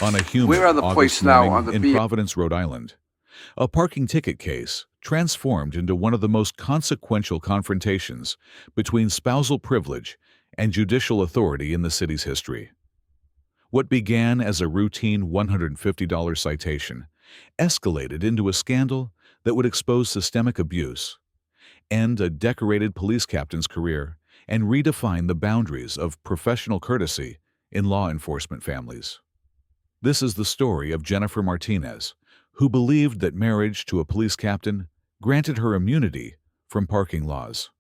On a humid We're on the August place now morning on the in B. Providence, Rhode Island, a parking ticket case transformed into one of the most consequential confrontations between spousal privilege and judicial authority in the city's history. What began as a routine $150 citation escalated into a scandal that would expose systemic abuse, end a decorated police captain's career, and redefine the boundaries of professional courtesy in law enforcement families. This is the story of Jennifer Martinez, who believed that marriage to a police captain granted her immunity from parking laws.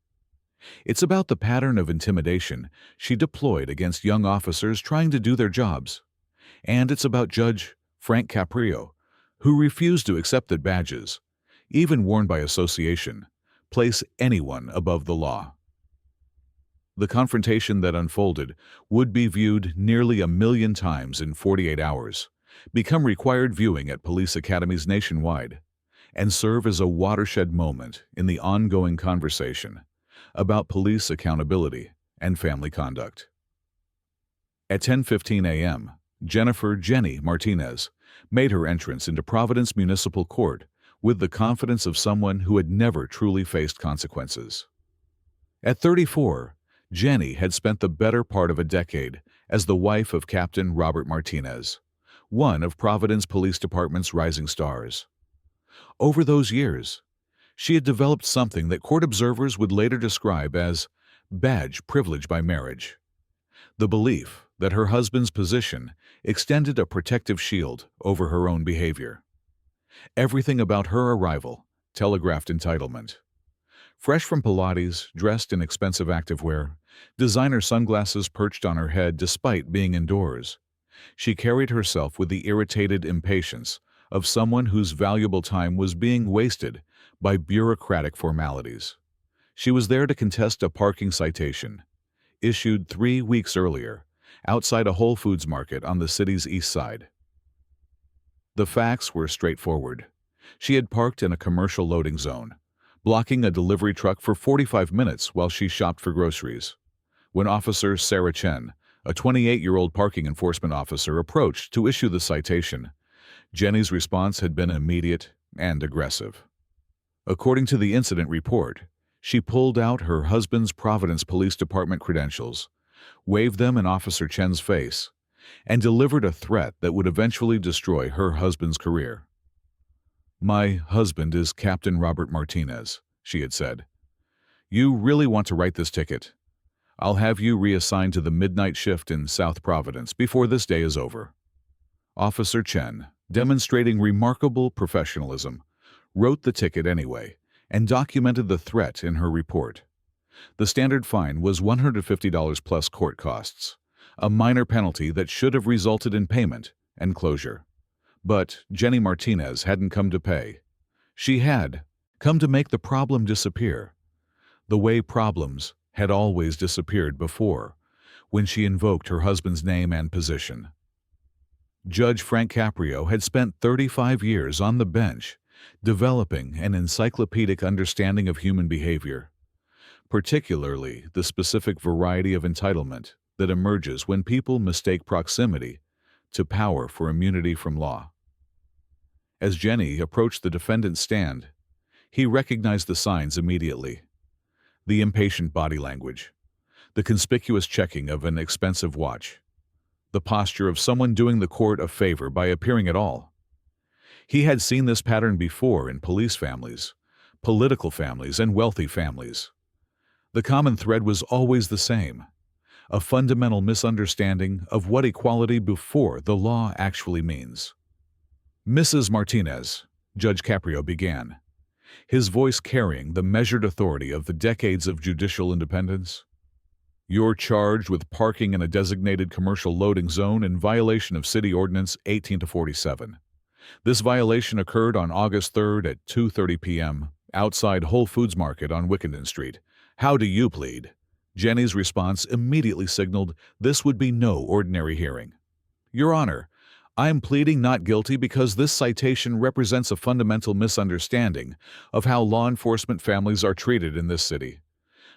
It's about the pattern of intimidation she deployed against young officers trying to do their jobs. And it's about Judge Frank Caprio, who refused to accept that badges, even worn by association, place anyone above the law. The confrontation that unfolded would be viewed nearly 1 million times in 48 hours, become required viewing at police academies nationwide, and serve as a watershed moment in the ongoing conversation about police accountability and family conduct. At 10:15 a.m., Jennifer "Jenny" Martinez made her entrance into Providence Municipal Court with the confidence of someone who had never truly faced consequences. At 34, Jenny had spent the better part of a decade as the wife of Captain Robert Martinez, one of Providence Police Department's rising stars. Over those years, she had developed something that court observers would later describe as badge privilege by marriage, the belief that her husband's position extended a protective shield over her own behavior. Everything about her arrival telegraphed entitlement. Fresh from Pilates, dressed in expensive activewear, designer sunglasses perched on her head despite being indoors, she carried herself with the irritated impatience of someone whose valuable time was being wasted by bureaucratic formalities. She was there to contest a parking citation, issued 3 weeks earlier, outside a Whole Foods market on the city's east side. The facts were straightforward. She had parked in a commercial loading zone, blocking a delivery truck for 45 minutes while she shopped for groceries. When Officer Sarah Chen, a 28-year-old parking enforcement officer, approached to issue the citation, Jenny's response had been immediate and aggressive. According to the incident report, she pulled out her husband's Providence Police Department credentials, waved them in Officer Chen's face, and delivered a threat that would eventually destroy her husband's career. "My husband is Captain Robert Martinez," she had said. "You really want to write this ticket? I'll have you reassigned to the midnight shift in South Providence before this day is over." Officer Chen, demonstrating remarkable professionalism, wrote the ticket anyway and documented the threat in her report. The standard fine was $150 plus court costs, a minor penalty that should have resulted in payment and closure. But Jenny Martinez hadn't come to pay. She had come to make the problem disappear, the way problems had always disappeared before, when she invoked her husband's name and position. Judge Frank Caprio had spent 35 years on the bench developing an encyclopedic understanding of human behavior, particularly the specific variety of entitlement that emerges when people mistake proximity to power for immunity from law. As Jenny approached the defendant's stand, he recognized the signs immediately. The impatient body language, the conspicuous checking of an expensive watch, the posture of someone doing the court a favor by appearing at all. He had seen this pattern before in police families, political families, and wealthy families. The common thread was always the same: a fundamental misunderstanding of what equality before the law actually means. "Mrs. Martinez," Judge Caprio began, his voice carrying the measured authority of the decades of judicial independence. "You're charged with parking in a designated commercial loading zone in violation of City Ordinance 18-47. This violation occurred on August 3rd at 2:30 p.m. outside Whole Foods Market on Wickenden Street. How do you plead?" Jenny's response immediately signaled this would be no ordinary hearing. "Your Honor, I am pleading not guilty because this citation represents a fundamental misunderstanding of how law enforcement families are treated in this city.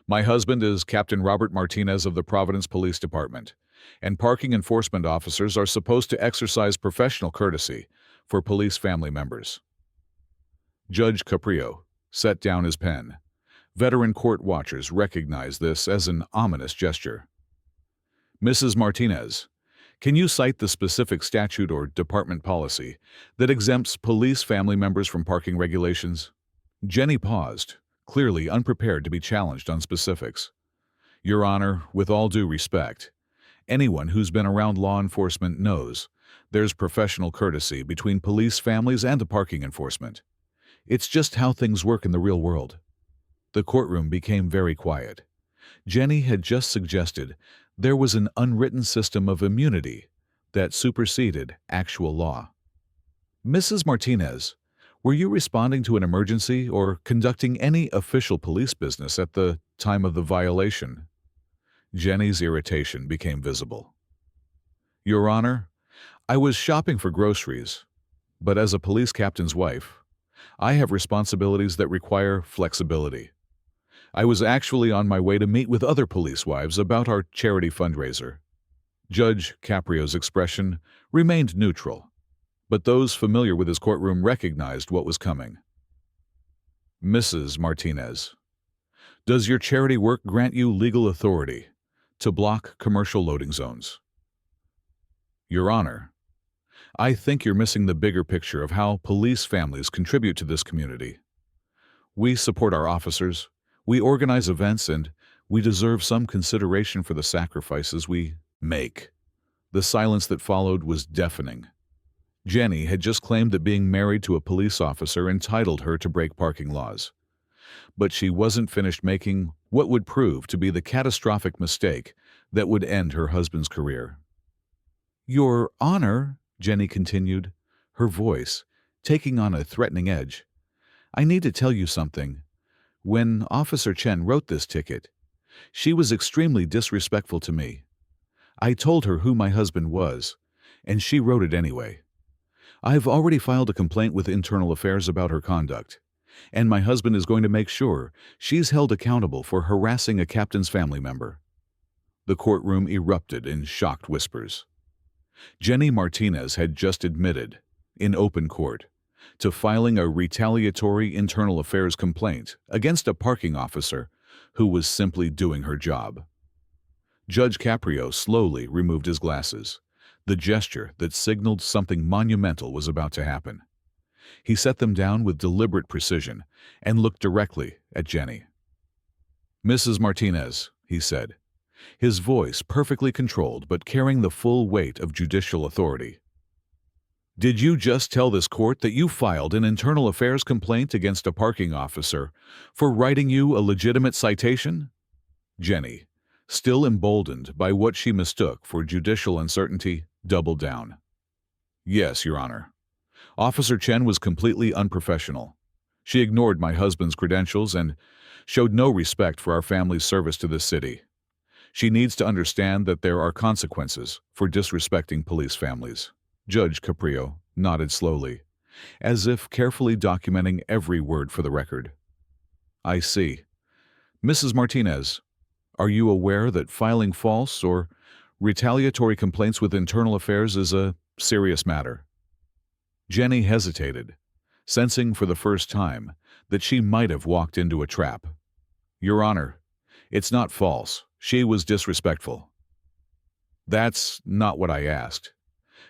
My husband is Captain Robert Martinez of the Providence Police Department, and parking enforcement officers are supposed to exercise professional courtesy for police family members. Judge Caprio set down his pen. Veteran court watchers recognized this as an ominous gesture. Mrs. Martinez, can you cite the specific statute or department policy that exempts police family members from parking regulations? Jenny paused, clearly unprepared to be challenged on specifics. Your Honor, with all due respect, anyone who's been around law enforcement knows there's professional courtesy between police families and parking enforcement. It's just how things work in the real world. The courtroom became very quiet. Jenny had just suggested there was an unwritten system of immunity that superseded actual law. Mrs. Martinez, were you responding to an emergency or conducting any official police business at the time of the violation? Jenny's irritation became visible. Your Honor, I was shopping for groceries, but as a police captain's wife, I have responsibilities that require flexibility. I was actually on my way to meet with other police wives about our charity fundraiser. Judge Caprio's expression remained neutral, but those familiar with his courtroom recognized what was coming. Mrs. Martinez, does your charity work grant you legal authority to block commercial loading zones? Your Honor, I think you're missing the bigger picture of how police families contribute to this community. We support our officers, we organize events, and we deserve some consideration for the sacrifices we make. The silence that followed was deafening. Jenny had just claimed that being married to a police officer entitled her to break parking laws. But she wasn't finished making what would prove to be the catastrophic mistake that would end her husband's career. Your Honor, Jenny continued, her voice taking on a threatening edge, I need to tell you something. When Officer Chen wrote this ticket, she was extremely disrespectful to me. I told her who my husband was, and she wrote it anyway. I've already filed a complaint with Internal Affairs about her conduct, and my husband is going to make sure she's held accountable for harassing a captain's family member. The courtroom erupted in shocked whispers. Jenny Martinez had just admitted, in open court, to filing a retaliatory Internal Affairs complaint against a parking officer who was simply doing her job. Judge Caprio slowly removed his glasses, the gesture that signaled something monumental was about to happen. He set them down with deliberate precision and looked directly at Jenny. Mrs. Martinez, he said, his voice perfectly controlled but carrying the full weight of judicial authority. Did you just tell this court that you filed an Internal Affairs complaint against a parking officer for writing you a legitimate citation? Jenny, still emboldened by what she mistook for judicial uncertainty, doubled down. Yes, Your Honor. Officer Chen was completely unprofessional. She ignored my husband's credentials and showed no respect for our family's service to this city. She needs to understand that there are consequences for disrespecting police families. Judge Caprio nodded slowly, as if carefully documenting every word for the record. I see. Mrs. Martinez, are you aware that filing false or retaliatory complaints with Internal Affairs is a serious matter? Jenny hesitated, sensing for the first time that she might have walked into a trap. Your Honor, it's not false. She was disrespectful. That's not what I asked.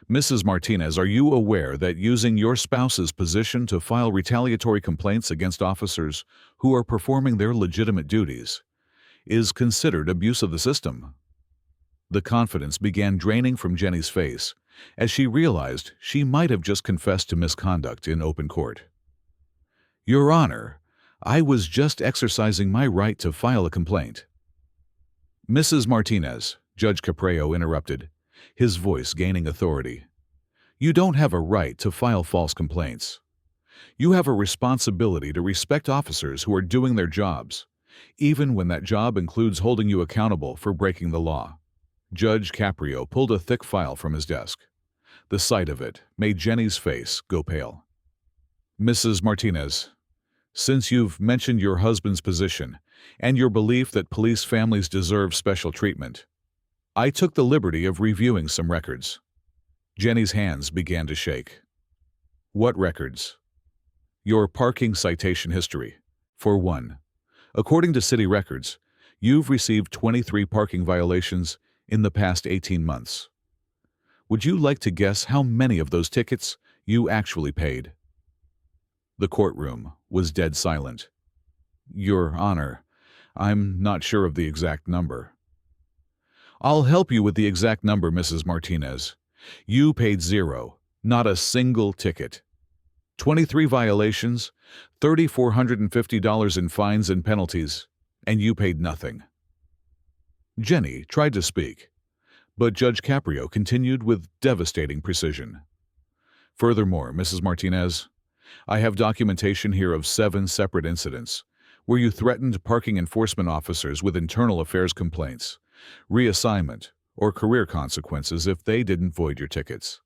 Mrs. Martinez, are you aware that using your spouse's position to file retaliatory complaints against officers who are performing their legitimate duties is considered abuse of the system? The confidence began draining from Jenny's face as she realized she might have just confessed to misconduct in open court. Your Honor, I was just exercising my right to file a complaint. Mrs. Martinez, Judge Caprio interrupted, his voice gaining authority. You don't have a right to file false complaints. You have a responsibility to respect officers who are doing their jobs, even when that job includes holding you accountable for breaking the law. Judge Caprio pulled a thick file from his desk. The sight of it made Jenny's face go pale. Mrs. Martinez, since you've mentioned your husband's position and your belief that police families deserve special treatment, I took the liberty of reviewing some records. Jenny's hands began to shake. What records? Your parking citation history. For one, according to city records, you've received 23 parking violations in the past 18 months. Would you like to guess how many of those tickets you actually paid? The courtroom was dead silent. Your Honor, I'm not sure of the exact number. I'll help you with the exact number, Mrs. Martinez. You paid zero, not a single ticket. 23 violations, $3,450 in fines and penalties, and you paid nothing. Jenny tried to speak, but Judge Caprio continued with devastating precision. Furthermore, Mrs. Martinez, I have documentation here of 7 separate incidents where you threatened parking enforcement officers with internal affairs complaints, reassignment, or career consequences if they didn't void your tickets.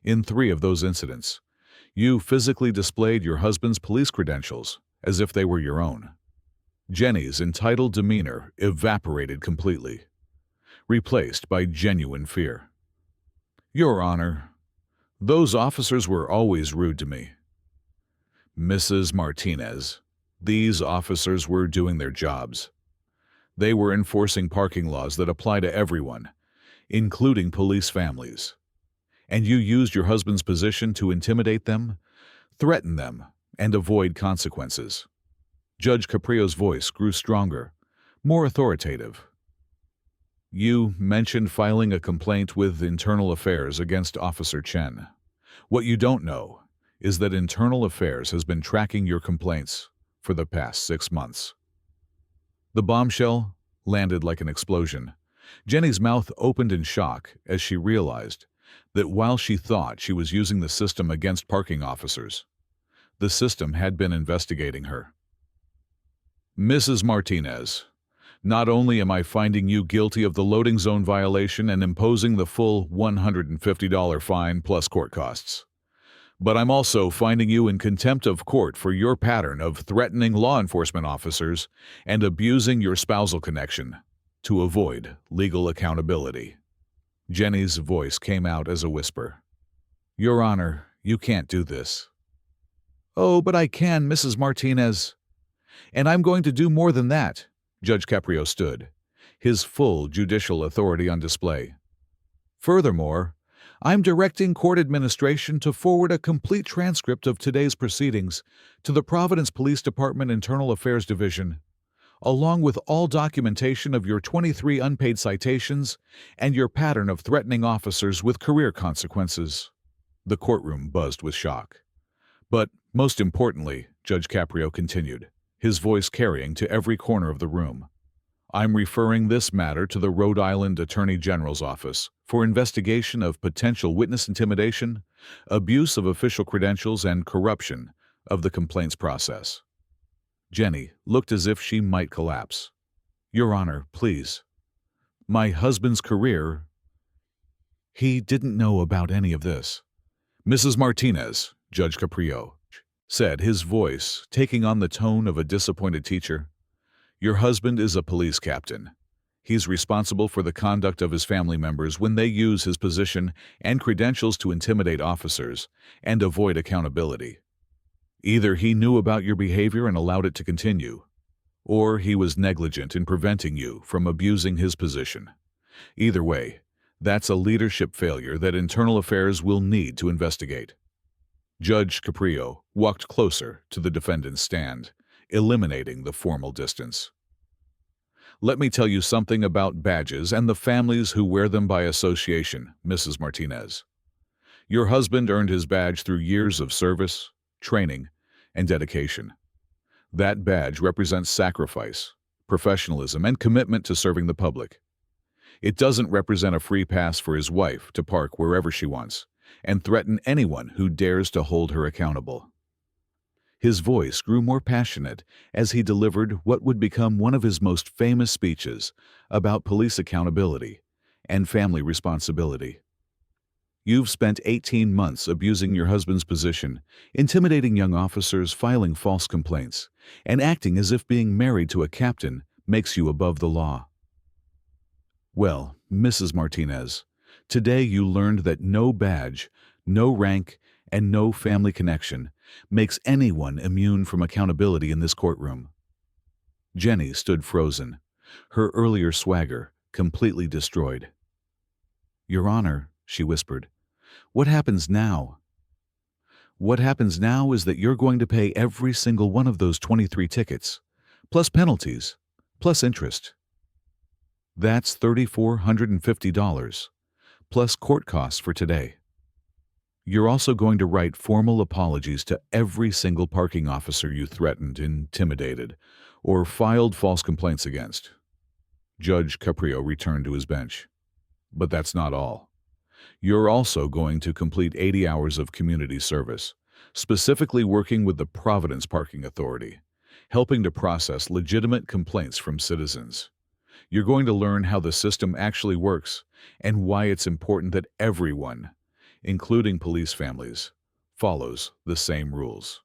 In 3 of those incidents, you physically displayed your husband's police credentials as if they were your own. Jenny's entitled demeanor evaporated completely, replaced by genuine fear. Your Honor, those officers were always rude to me. Mrs. Martinez, these officers were doing their jobs. They were enforcing parking laws that apply to everyone, including police families. And you used your husband's position to intimidate them, threaten them, and avoid consequences. Judge Caprio's voice grew stronger, more authoritative. You mentioned filing a complaint with Internal Affairs against Officer Chen. What you don't know is that Internal Affairs has been tracking your complaints for the past 6 months. The bombshell landed like an explosion. Jenny's mouth opened in shock as she realized that while she thought she was using the system against parking officers, the system had been investigating her. Mrs. Martinez, not only am I finding you guilty of the loading zone violation and imposing the full $150 fine plus court costs, but I'm also finding you in contempt of court for your pattern of threatening law enforcement officers and abusing your spousal connection to avoid legal accountability. Jenny's voice came out as a whisper. Your Honor, you can't do this. Oh, but I can, Mrs. Martinez. And I'm going to do more than that. Judge Caprio stood, his full judicial authority on display. Furthermore, I'm directing court administration to forward a complete transcript of today's proceedings to the Providence Police Department Internal Affairs Division, along with all documentation of your 23 unpaid citations and your pattern of threatening officers with career consequences. The courtroom buzzed with shock. But most importantly, Judge Caprio continued, his voice carrying to every corner of the room, I'm referring this matter to the Rhode Island Attorney General's office for investigation of potential witness intimidation, abuse of official credentials, and corruption of the complaints process. Jenny looked as if she might collapse. Your Honor, please. My husband's career... He didn't know about any of this. Mrs. Martinez, Judge Caprio said, his voice taking on the tone of a disappointed teacher. Your husband is a police captain. He's responsible for the conduct of his family members when they use his position and credentials to intimidate officers and avoid accountability. Either he knew about your behavior and allowed it to continue, or he was negligent in preventing you from abusing his position. Either way, that's a leadership failure that Internal Affairs will need to investigate. Judge Caprio walked closer to the defendant's stand, eliminating the formal distance. Let me tell you something about badges and the families who wear them by association, Mrs. Martinez. Your husband earned his badge through years of service, training, and dedication. That badge represents sacrifice, professionalism, and commitment to serving the public. It doesn't represent a free pass for his wife to park wherever she wants and threaten anyone who dares to hold her accountable. His voice grew more passionate as he delivered what would become one of his most famous speeches about police accountability and family responsibility. You've spent 18 months abusing your husband's position, intimidating young officers, filing false complaints, and acting as if being married to a captain makes you above the law. Well, Mrs. Martinez, today you learned that no badge, no rank, and no family connection makes anyone immune from accountability in this courtroom. Jenny stood frozen, her earlier swagger completely destroyed. Your Honor, she whispered, what happens now? What happens now is that you're going to pay every single one of those 23 tickets, plus penalties, plus interest. That's $3,450, plus court costs for today. You're also going to write formal apologies to every single parking officer you threatened, intimidated, or filed false complaints against. Judge Caprio returned to his bench. But that's not all. You're also going to complete 80 hours of community service, specifically working with the Providence Parking Authority, helping to process legitimate complaints from citizens. You're going to learn how the system actually works and why it's important that everyone, including police families, follows the same rules.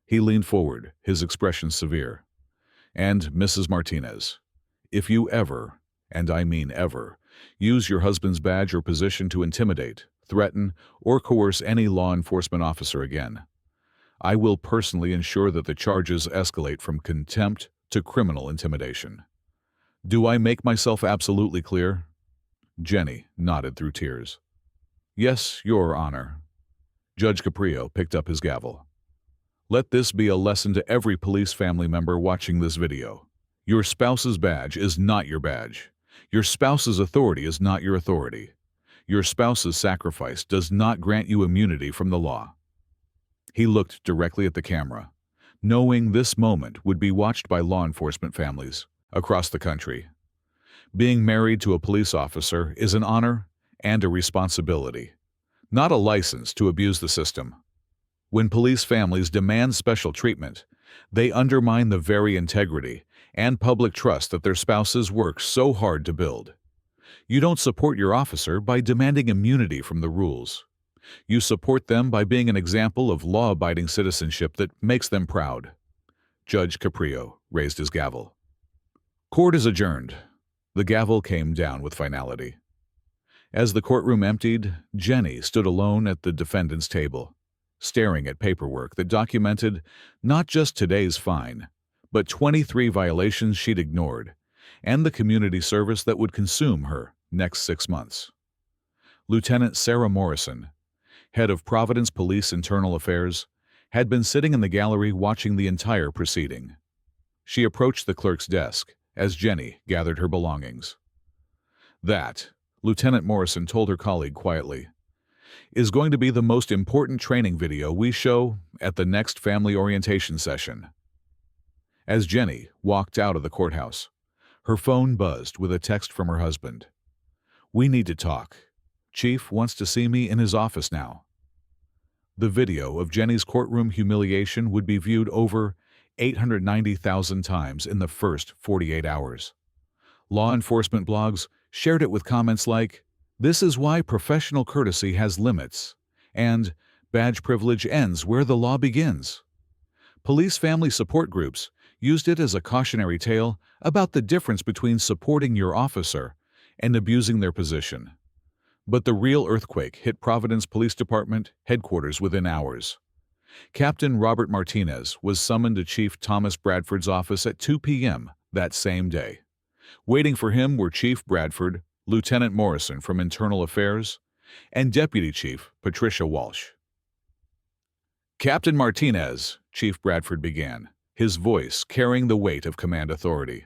He leaned forward, his expression severe. And Mrs. Martinez, if you ever, and I mean ever, use your husband's badge or position to intimidate, threaten, or coerce any law enforcement officer again, I will personally ensure that the charges escalate from contempt to criminal intimidation. Do I make myself absolutely clear? Jenny nodded through tears. Yes, Your Honor. Judge Caprio picked up his gavel. Let this be a lesson to every police family member watching this video. Your spouse's badge is not your badge. Your spouse's authority is not your authority. Your spouse's sacrifice does not grant you immunity from the law. He looked directly at the camera, knowing this moment would be watched by law enforcement families across the country. Being married to a police officer is an honor and a responsibility, not a license to abuse the system. When police families demand special treatment, they undermine the very integrity and public trust that their spouses work so hard to build. You don't support your officer by demanding immunity from the rules. You support them by being an example of law-abiding citizenship that makes them proud. Judge Caprio raised his gavel. Court is adjourned. The gavel came down with finality. As the courtroom emptied, Jenny stood alone at the defendant's table, staring at paperwork that documented not just today's fine, but 23 violations she'd ignored, and the community service that would consume her next 6 months. Lieutenant Sarah Morrison, head of Providence Police Internal Affairs, had been sitting in the gallery watching the entire proceeding. She approached the clerk's desk as Jenny gathered her belongings. That, Lieutenant Morrison told her colleague quietly, is going to be the most important training video we show at the next family orientation session. As Jenny walked out of the courthouse, her phone buzzed with a text from her husband. We need to talk. Chief wants to see me in his office now. The video of Jenny's courtroom humiliation would be viewed over 890,000 times in the first 48 hours. Law enforcement blogs shared it with comments like, "This is why professional courtesy has limits," and "Badge privilege ends where the law begins." Police family support groups used it as a cautionary tale about the difference between supporting your officer and abusing their position. But the real earthquake hit Providence Police Department headquarters within hours. Captain Robert Martinez was summoned to Chief Thomas Bradford's office at 2 p.m. that same day. Waiting for him were Chief Bradford, Lieutenant Morrison from Internal Affairs, and Deputy Chief Patricia Walsh. Captain Martinez, Chief Bradford began, his voice carrying the weight of command authority.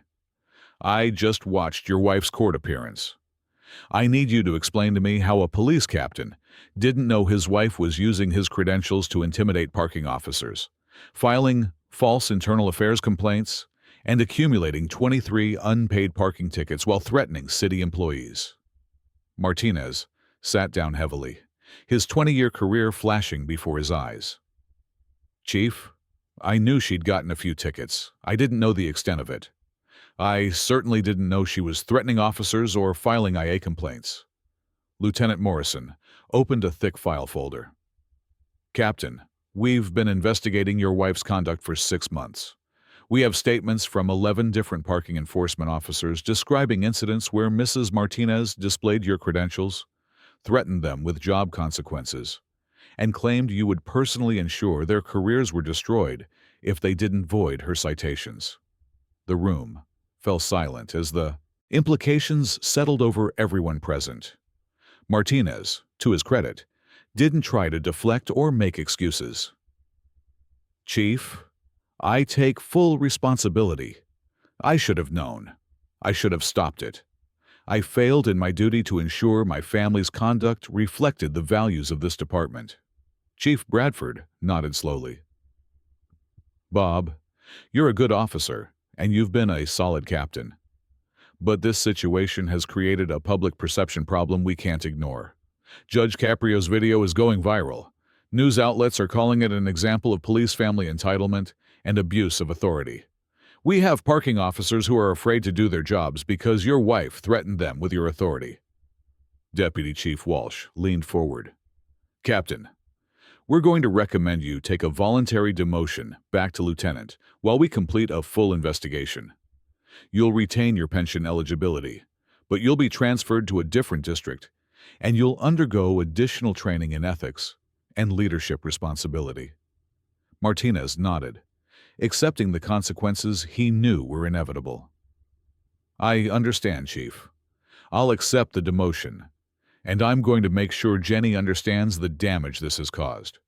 I just watched your wife's court appearance. I need you to explain to me how a police captain didn't know his wife was using his credentials to intimidate parking officers, filing false internal affairs complaints, and accumulating 23 unpaid parking tickets while threatening city employees. Martinez sat down heavily, his 20-year career flashing before his eyes. Chief, I knew she'd gotten a few tickets. I didn't know the extent of it. I certainly didn't know she was threatening officers or filing IA complaints. Lieutenant Morrison opened a thick file folder. Captain, we've been investigating your wife's conduct for 6 months. We have statements from 11 different parking enforcement officers describing incidents where Mrs. Martinez displayed your credentials, threatened them with job consequences, and claimed you would personally ensure their careers were destroyed if they didn't void her citations. The room fell silent as the implications settled over everyone present. Martinez, to his credit, didn't try to deflect or make excuses. "Chief, I take full responsibility. I should have known. I should have stopped it. I failed in my duty to ensure my family's conduct reflected the values of this department." Chief Bradford nodded slowly. "Bob, you're a good officer, and you've been a solid captain. But this situation has created a public perception problem we can't ignore. Judge Caprio's video is going viral. News outlets are calling it an example of police family entitlement and abuse of authority. We have parking officers who are afraid to do their jobs because your wife threatened them with your authority." Deputy Chief Walsh leaned forward. "Captain, we're going to recommend you take a voluntary demotion back to lieutenant while we complete a full investigation. You'll retain your pension eligibility, but you'll be transferred to a different district, and you'll undergo additional training in ethics and leadership responsibility." Martinez nodded, accepting the consequences he knew were inevitable. "I understand, Chief. I'll accept the demotion, and I'm going to make sure Jenny understands the damage this has caused,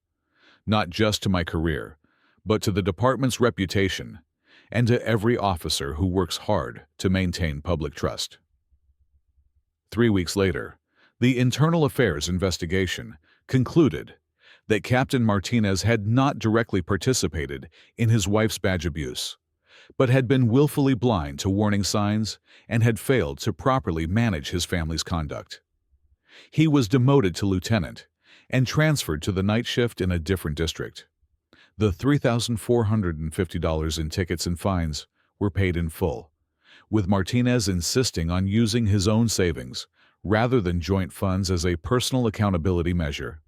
not just to my career, but to the department's reputation and to every officer who works hard to maintain public trust." 3 weeks later, the Internal Affairs investigation concluded that Captain Martinez had not directly participated in his wife's badge abuse, but had been willfully blind to warning signs and had failed to properly manage his family's conduct. He was demoted to lieutenant and transferred to the night shift in a different district. The $3,450 in tickets and fines were paid in full, with Martinez insisting on using his own savings rather than joint funds as a personal accountability measure.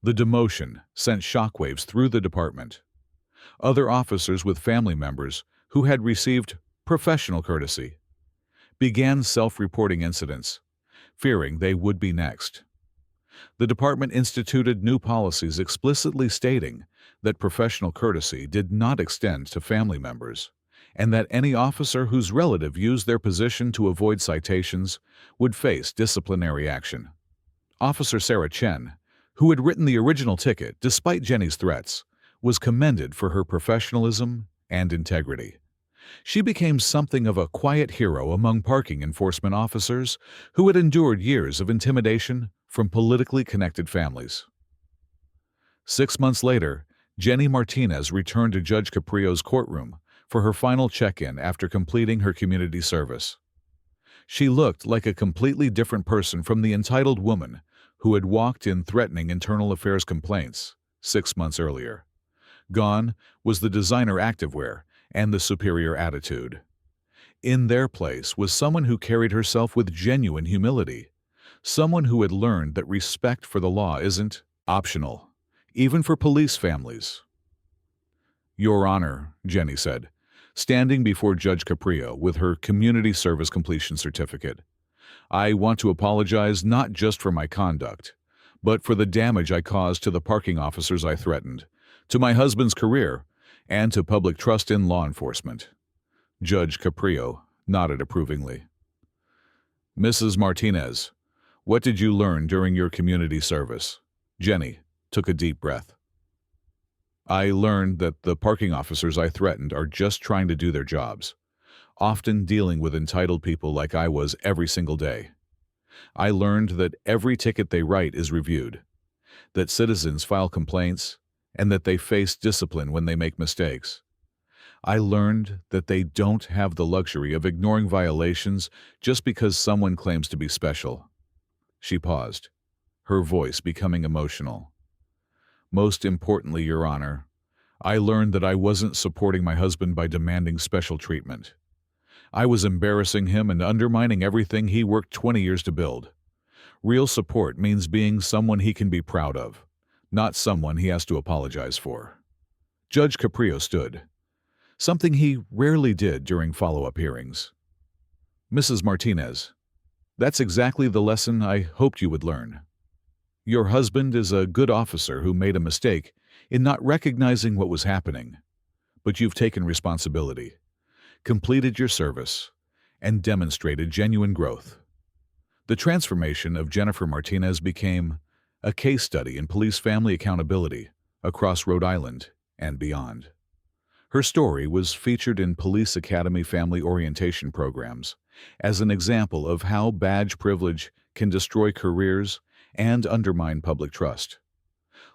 The demotion sent shockwaves through the department. Other officers with family members who had received professional courtesy began self-reporting incidents, fearing they would be next. The department instituted new policies explicitly stating that professional courtesy did not extend to family members, and that any officer whose relative used their position to avoid citations would face disciplinary action. Officer Sarah Chen, who had written the original ticket despite Jenny's threats, was commended for her professionalism and integrity. She became something of a quiet hero among parking enforcement officers who had endured years of intimidation from politically connected families. 6 months later, Jenny Martinez returned to Judge Caprio's courtroom for her final check-in after completing her community service. She looked like a completely different person from the entitled woman who had walked in threatening internal affairs complaints 6 months earlier. Gone was the designer activewear and the superior attitude. In their place was someone who carried herself with genuine humility, someone who had learned that respect for the law isn't optional, even for police families. "Your Honor," Jenny said, standing before Judge Caprio with her community service completion certificate, "I want to apologize not just for my conduct, but for the damage I caused to the parking officers I threatened, to my husband's career, and to public trust in law enforcement." Judge Caprio nodded approvingly. "Mrs. Martinez, what did you learn during your community service?" Jenny took a deep breath. "I learned that the parking officers I threatened are just trying to do their jobs, often dealing with entitled people like I was every single day. I learned that every ticket they write is reviewed, that citizens file complaints, and that they face discipline when they make mistakes. I learned that they don't have the luxury of ignoring violations just because someone claims to be special." She paused, her voice becoming emotional. "Most importantly, Your Honor, I learned that I wasn't supporting my husband by demanding special treatment. I was embarrassing him and undermining everything he worked 20 years to build. Real support means being someone he can be proud of, not someone he has to apologize for." Judge Caprio stood. something he rarely did during follow-up hearings. Mrs. Martinez, that's exactly the lesson I hoped you would learn. Your husband is a good officer who made a mistake in not recognizing what was happening, but you've taken responsibility, completed your service, and demonstrated genuine growth. The transformation of Jennifer Martinez became a case study in police family accountability across Rhode Island and beyond. Her story was featured in Police Academy family orientation programs as an example of how badge privilege can destroy careers and undermine public trust.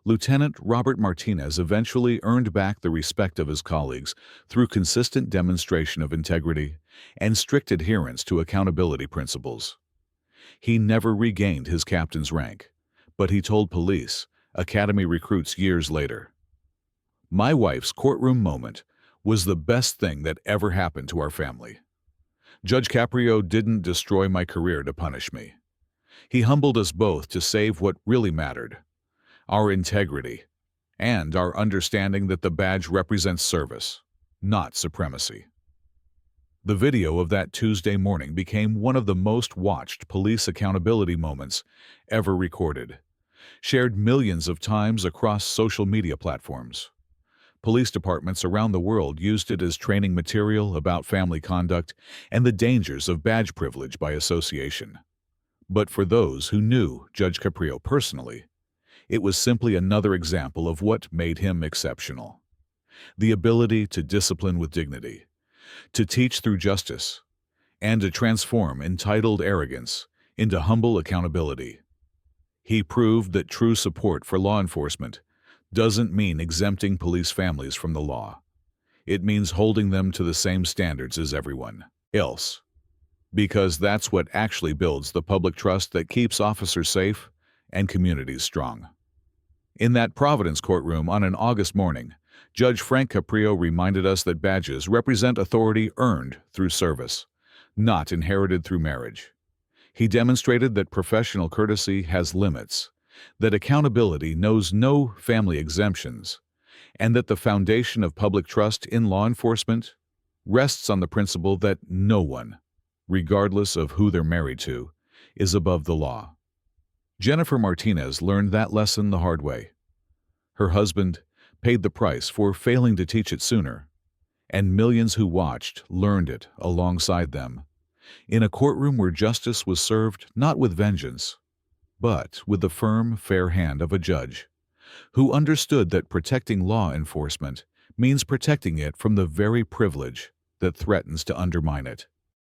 Lieutenant Robert Martinez eventually earned back the respect of his colleagues through consistent demonstration of integrity and strict adherence to accountability principles. He never regained his captain's rank, but he told police academy recruits years later, "My wife's courtroom moment was the best thing that ever happened to our family. Judge Caprio didn't destroy my career to punish me. He humbled us both to save what really mattered, our integrity, and our understanding that the badge represents service, not supremacy." The video of that Tuesday morning became one of the most watched police accountability moments ever recorded, shared millions of times across social media platforms. Police departments around the world used it as training material about family conduct and the dangers of badge privilege by association. But for those who knew Judge Caprio personally, it was simply another example of what made him exceptional: the ability to discipline with dignity, to teach through justice, and to transform entitled arrogance into humble accountability. He proved that true support for law enforcement doesn't mean exempting police families from the law. It means holding them to the same standards as everyone else, because that's what actually builds the public trust that keeps officers safe and communities strong. In that Providence courtroom on an August morning, Judge Frank Caprio reminded us that badges represent authority earned through service, not inherited through marriage. He demonstrated that professional courtesy has limits, that accountability knows no family exemptions, and that the foundation of public trust in law enforcement rests on the principle that no one, regardless of who they're married to, is above the law. Jennifer Martinez learned that lesson the hard way. Her husband paid the price for failing to teach it sooner, and millions who watched learned it alongside them, in a courtroom where justice was served not with vengeance, but with the firm, fair hand of a judge who understood that protecting law enforcement means protecting it from the very privilege that threatens to undermine it.